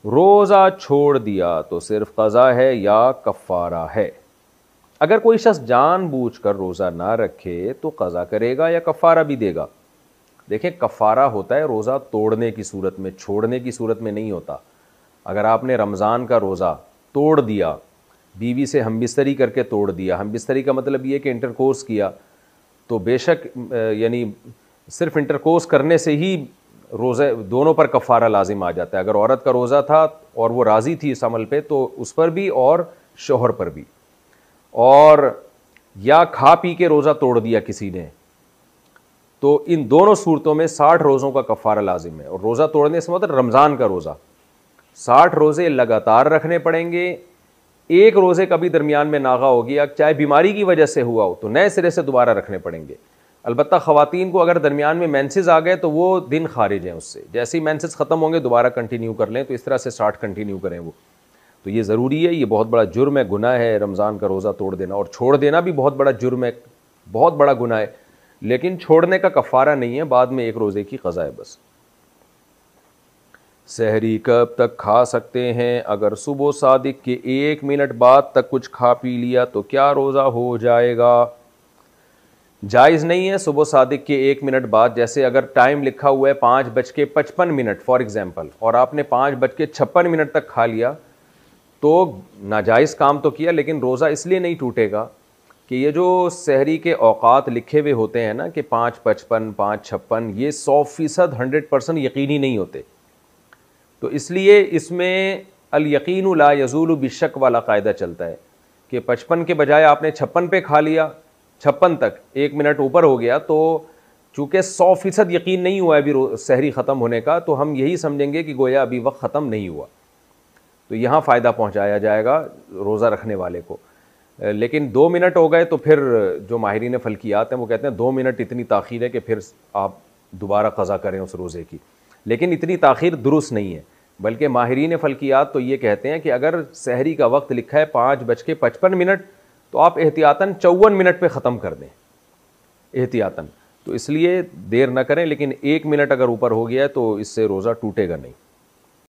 रोज़ा छोड़ दिया तो सिर्फ क़ज़ा है या कफ़ारा है? अगर कोई शख्स जानबूझकर रोज़ा ना रखे तो क़ज़ा करेगा या कफ़ारा भी देगा? देखें, कफ़ारा होता है रोज़ा तोड़ने की सूरत में, छोड़ने की सूरत में नहीं होता। अगर आपने रमज़ान का रोज़ा तोड़ दिया, बीवी से हमबिस्तरी करके तोड़ दिया, हमबिस्तरी का मतलब ये कि इंटरकोर्स किया, तो बेशक यानी सिर्फ इंटरकोर्स करने से ही रोज़े दोनों पर कफ़ारा लाजिम आ जाता है। अगर औरत का रोज़ा था और वो राज़ी थी इस अमल पे तो उस पर भी और शौहर पर भी। और या खा पी के रोज़ा तोड़ दिया किसी ने, तो इन दोनों सूरतों में 60 रोज़ों का कफ़ारा लाजिम है। और रोज़ा तोड़ने से मतलब रमज़ान का रोज़ा 60 रोज़े लगातार रखने पड़ेंगे। एक रोज़े कभी दरमियान में नागा हो गया, चाहे बीमारी की वजह से हुआ हो, तो नए सिरे से दोबारा रखने पड़ेंगे। अलबत्ता ख़वातीन को अगर दरमियान में मेंसेस आ गए तो वो दिन खारिज हैं उससे, जैसे ही मेंसेस ख़त्म होंगे दोबारा कंटिन्यू कर लें, तो इस तरह से 60 कंटिन्यू करें वो। तो ये ज़रूरी है, ये बहुत बड़ा जुर्म है, गुनाह है रमज़ान का रोज़ा तोड़ देना। और छोड़ देना भी बहुत बड़ा जुर्म है, बहुत बड़ा गुनाह है, लेकिन छोड़ने का कफ़ारा नहीं है, बाद में एक रोज़े की क़ज़ा है बस। सहरी कब तक खा सकते हैं? अगर सुबह सादिक के 1 मिनट बाद तक कुछ खा पी लिया तो क्या रोज़ा हो जाएगा? जायज़ नहीं है सुबह सादिक के 1 मिनट बाद। जैसे अगर टाइम लिखा हुआ है 5:55 फॉर एग्ज़ाम्पल, और आपने 5:56 तक खा लिया, तो नाजायज़ काम तो किया, लेकिन रोज़ा इसलिए नहीं टूटेगा कि ये जो सहरी के औकात लिखे हुए होते हैं ना कि 5:55, 5:56, ये 100% 100% यकीनी नहीं होते। तो इसलिए इसमें अल यकीनु ला यज़ूलु बिशक वाला कायदा चलता है कि 55 के बजाय आपने 56 पे खा लिया, 56 तक 1 मिनट ऊपर हो गया, तो चूँकि 100% यकीन नहीं हुआ है अभी सहरी ख़त्म होने का, तो हम यही समझेंगे कि गोया अभी वक्त ख़त्म नहीं हुआ। तो यहाँ फ़ायदा पहुँचाया जाएगा रोज़ा रखने वाले को। लेकिन 2 मिनट हो गए तो फिर जो माहिरीन फ़ल्कियात हैं वो कहते हैं 2 मिनट इतनी ताख़ीर है कि फिर आप दोबारा क़ज़ा करें उस रोज़े की। लेकिन इतनी ताख़ीर दुरुस्त नहीं है, बल्कि माहिरीन फ़ल्कियात तो ये कहते हैं कि अगर सहरी का वक्त लिखा है 5:55, तो आप एहतियातन 54 मिनट पे ख़त्म कर दें, एहतियातन। तो इसलिए देर ना करें, लेकिन 1 मिनट अगर ऊपर हो गया है तो इससे रोज़ा टूटेगा नहीं।